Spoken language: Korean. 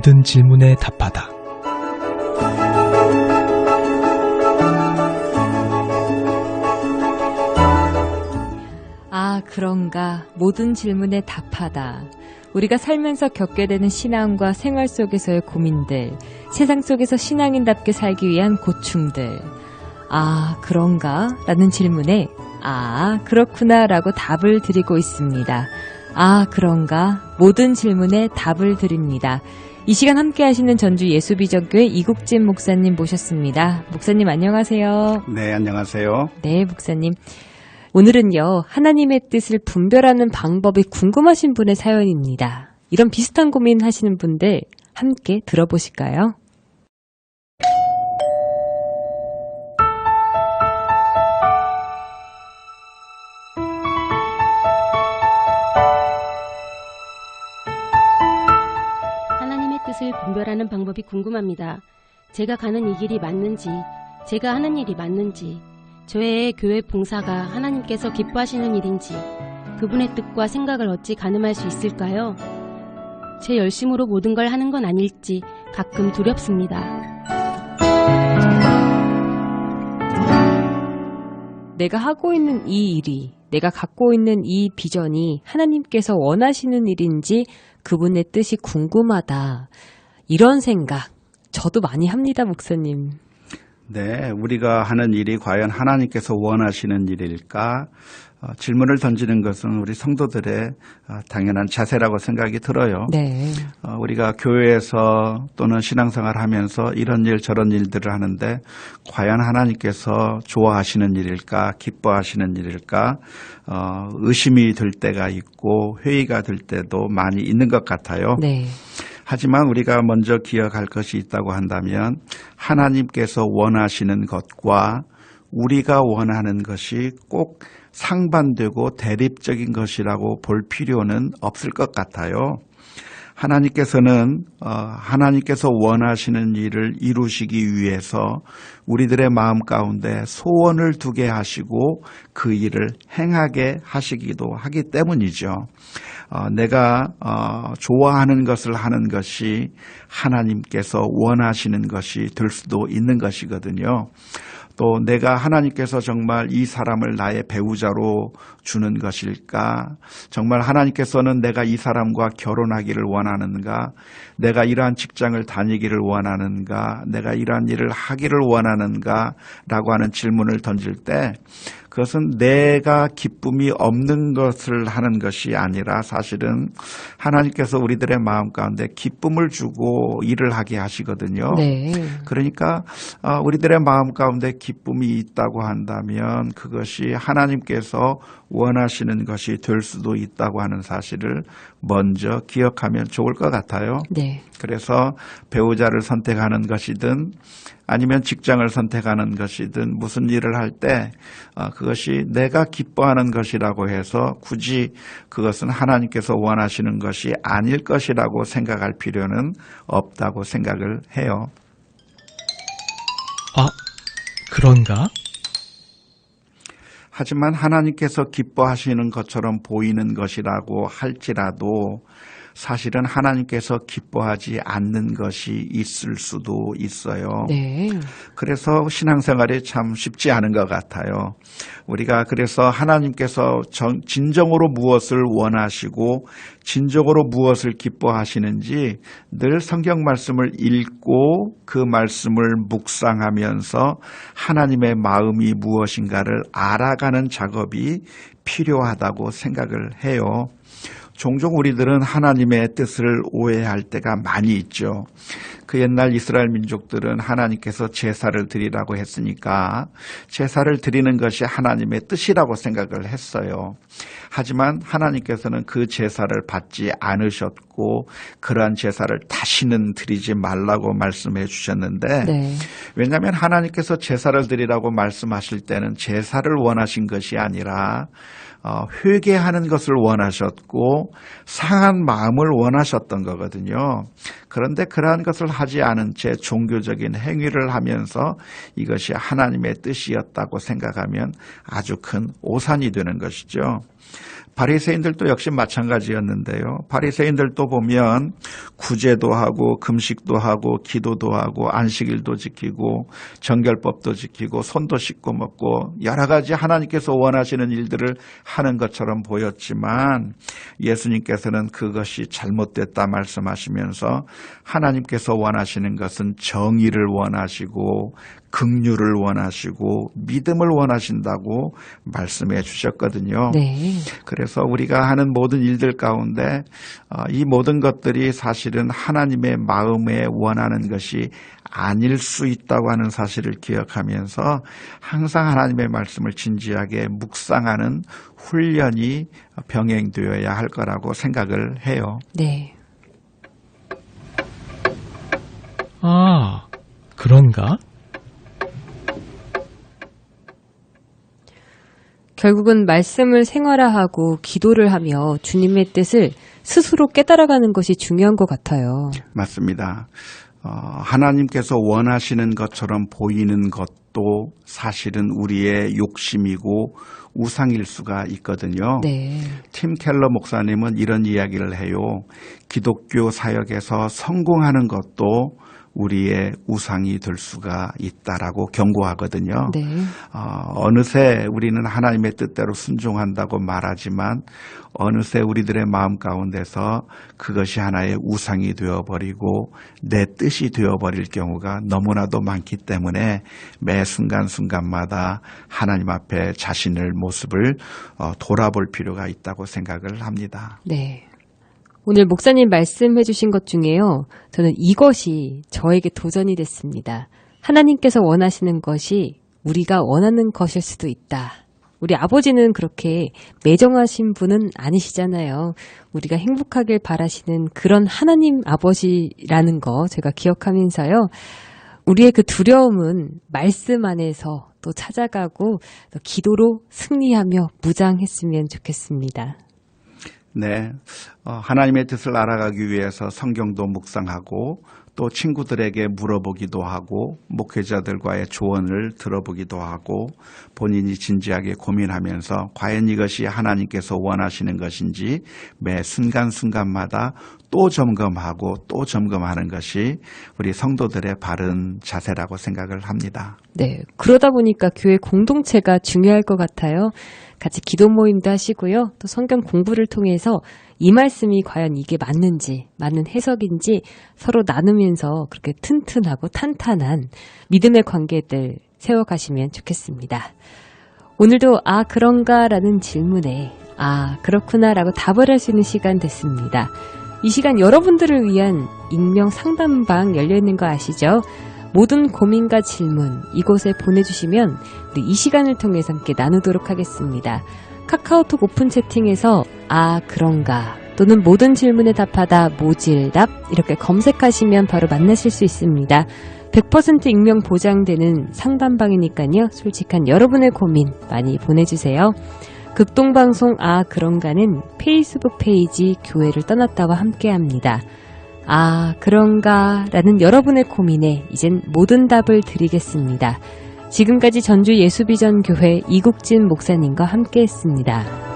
모든 질문에 답하다. 아, 그런가. 모든 질문에 답하다. 우리가 살면서 겪게 되는 신앙과 생활 속에서의 고민들, 세상 속에서 신앙인답게 살기 위한 고충들. 아, 그런가? 라는 질문에 아, 그렇구나 라고 답을 드리고 있습니다. 아, 그런가? 모든 질문에 답을 드립니다. 이 시간 함께 하시는 전주 예수비전교회 이국진 목사님 모셨습니다. 목사님 안녕하세요. 네, 안녕하세요. 네, 목사님. 오늘은요, 하나님의 뜻을 분별하는 방법이 궁금하신 분의 사연입니다. 이런 비슷한 고민 하시는 분들 함께 들어보실까요? 하나님의 뜻을 분별하는 방법이 궁금합니다. 제가 가는 이 길이 맞는지, 제가 하는 일이 맞는지, 저의 교회 봉사가 하나님께서 기뻐하시는 일인지, 그분의 뜻과 생각을 어찌 가늠할 수 있을까요? 제 열심으로 모든 걸 하는 건 아닐지 가끔 두렵습니다. 내가 하고 있는 이 일이, 내가 갖고 있는 이 비전이 하나님께서 원하시는 일인지 그분의 뜻이 궁금하다. 이런 생각 저도 많이 합니다, 목사님. 네, 우리가 하는 일이 과연 하나님께서 원하시는 일일까? 질문을 던지는 것은 우리 성도들의 당연한 자세라고 생각이 들어요. 네. 우리가 교회에서 또는 신앙생활 하면서 이런 일 저런 일들을 하는데 과연 하나님께서 좋아하시는 일일까? 기뻐하시는 일일까? 의심이 들 때가 있고 회의가 들 때도 많이 있는 것 같아요. 네. 하지만 우리가 먼저 기억할 것이 있다고 한다면 하나님께서 원하시는 것과 우리가 원하는 것이 꼭 상반되고 대립적인 것이라고 볼 필요는 없을 것 같아요. 하나님께서는 하나님께서 원하시는 일을 이루시기 위해서 우리들의 마음 가운데 소원을 두게 하시고 그 일을 행하게 하시기도 하기 때문이죠. 내가 좋아하는 것을 하는 것이 하나님께서 원하시는 것이 될 수도 있는 것이거든요. 또 내가 하나님께서 정말 이 사람을 나의 배우자로 주는 것일까? 정말 하나님께서는 내가 이 사람과 결혼하기를 원하는가? 내가 이러한 직장을 다니기를 원하는가? 내가 이러한 일을 하기를 원하는가? 라고 하는 질문을 던질 때 그것은 내가 기쁨이 없는 것을 하는 것이 아니라 사실은 하나님께서 우리들의 마음 가운데 기쁨을 주고 일을 하게 하시거든요. 네. 그러니까 우리들의 마음 가운데 기쁨이 있다고 한다면 그것이 하나님께서 원하시는 것이 될 수도 있다고 하는 사실을 먼저 기억하면 좋을 것 같아요. 네. 그래서 배우자를 선택하는 것이든 아니면 직장을 선택하는 것이든 무슨 일을 할 때 그것이 내가 기뻐하는 것이라고 해서 굳이 그것은 하나님께서 원하시는 것이 아닐 것이라고 생각할 필요는 없다고 생각을 해요. 아, 그런가? 하지만 하나님께서 기뻐하시는 것처럼 보이는 것이라고 할지라도 사실은 하나님께서 기뻐하지 않는 것이 있을 수도 있어요. 네. 그래서 신앙생활이 참 쉽지 않은 것 같아요. 우리가 그래서 하나님께서 진정으로 무엇을 원하시고 진정으로 무엇을 기뻐하시는지 늘 성경 말씀을 읽고 그 말씀을 묵상하면서 하나님의 마음이 무엇인가를 알아가는 작업이 필요하다고 생각을 해요. 종종 우리들은 하나님의 뜻을 오해할 때가 많이 있죠. 그 옛날 이스라엘 민족들은 하나님께서 제사를 드리라고 했으니까 제사를 드리는 것이 하나님의 뜻이라고 생각을 했어요. 하지만 하나님께서는 그 제사를 받지 않으셨고 그러한 제사를 다시는 드리지 말라고 말씀해 주셨는데 네. 왜냐하면 하나님께서 제사를 드리라고 말씀하실 때는 제사를 원하신 것이 아니라 회개하는 것을 원하셨고 상한 마음을 원하셨던 거거든요. 그런데 그러한 것을 하지 않은 채 종교적인 행위를 하면서 이것이 하나님의 뜻이었다고 생각하면 아주 큰 오산이 되는 것이죠. 바리새인들도 역시 마찬가지였는데요. 바리새인들도 보면 구제도 하고 금식도 하고 기도도 하고 안식일도 지키고 정결법도 지키고 손도 씻고 먹고 여러 가지 하나님께서 원하시는 일들을 하는 것처럼 보였지만 예수님께서는 그것이 잘못됐다 말씀하시면서 하나님께서 원하시는 것은 정의를 원하시고 긍휼을 원하시고 믿음을 원하신다고 말씀해 주셨거든요. 네. 그래서 우리가 하는 모든 일들 가운데 이 모든 것들이 사실은 하나님의 마음에 원하는 것이 아닐 수 있다고 하는 사실을 기억하면서 항상 하나님의 말씀을 진지하게 묵상하는 훈련이 병행되어야 할 거라고 생각을 해요. 네. 아, 그런가? 결국은 말씀을 생활화하고 기도를 하며 주님의 뜻을 스스로 깨달아가는 것이 중요한 것 같아요. 맞습니다. 하나님께서 원하시는 것처럼 보이는 것도 사실은 우리의 욕심이고 우상일 수가 있거든요. 네. 팀 켈러 목사님은 이런 이야기를 해요. 기독교 사역에서 성공하는 것도 우리의 우상이 될 수가 있다라고 경고하거든요. 네. 어느새 우리는 하나님의 뜻대로 순종한다고 말하지만 어느새 우리들의 마음 가운데서 그것이 하나의 우상이 되어버리고 내 뜻이 되어버릴 경우가 너무나도 많기 때문에 매 순간순간마다 하나님 앞에 자신의 모습을 돌아볼 필요가 있다고 생각을 합니다. 네. 오늘 목사님 말씀해 주신 것 중에요. 저는 이것이 저에게 도전이 됐습니다. 하나님께서 원하시는 것이 우리가 원하는 것일 수도 있다. 우리 아버지는 그렇게 매정하신 분은 아니시잖아요. 우리가 행복하길 바라시는 그런 하나님 아버지라는 거 제가 기억하면서요. 우리의 그 두려움은 말씀 안에서 또 찾아가고 또 기도로 승리하며 무장했으면 좋겠습니다. 네, 하나님의 뜻을 알아가기 위해서 성경도 묵상하고 또 친구들에게 물어보기도 하고 목회자들과의 조언을 들어보기도 하고 본인이 진지하게 고민하면서 과연 이것이 하나님께서 원하시는 것인지 매 순간순간마다 또 점검하고 또 점검하는 것이 우리 성도들의 바른 자세라고 생각을 합니다. 네, 그러다 보니까 교회 공동체가 중요할 것 같아요. 같이 기도 모임도 하시고요. 또 성경 공부를 통해서 이 말씀이 과연 이게 맞는지, 맞는 해석인지 서로 나누면서 그렇게 튼튼하고 탄탄한 믿음의 관계들 세워가시면 좋겠습니다. 오늘도 아 그런가라는 질문에 아 그렇구나라고 답을 할 수 있는 시간 됐습니다. 이 시간 여러분들을 위한 익명 상담방 열려있는 거 아시죠? 모든 고민과 질문 이곳에 보내주시면 우리 이 시간을 통해서 함께 나누도록 하겠습니다. 카카오톡 오픈 채팅에서 아 그런가 또는 모든 질문에 답하다 모질답 이렇게 검색하시면 바로 만나실 수 있습니다. 100% 익명 보장되는 상담방이니까요. 솔직한 여러분의 고민 많이 보내주세요. 극동방송 아 그런가는 페이스북 페이지 교회를 떠났다와 함께합니다. 아 그런가 라는 여러분의 고민에 이젠 모든 답을 드리겠습니다. 지금까지 전주 예수비전교회 이국진 목사님과 함께했습니다.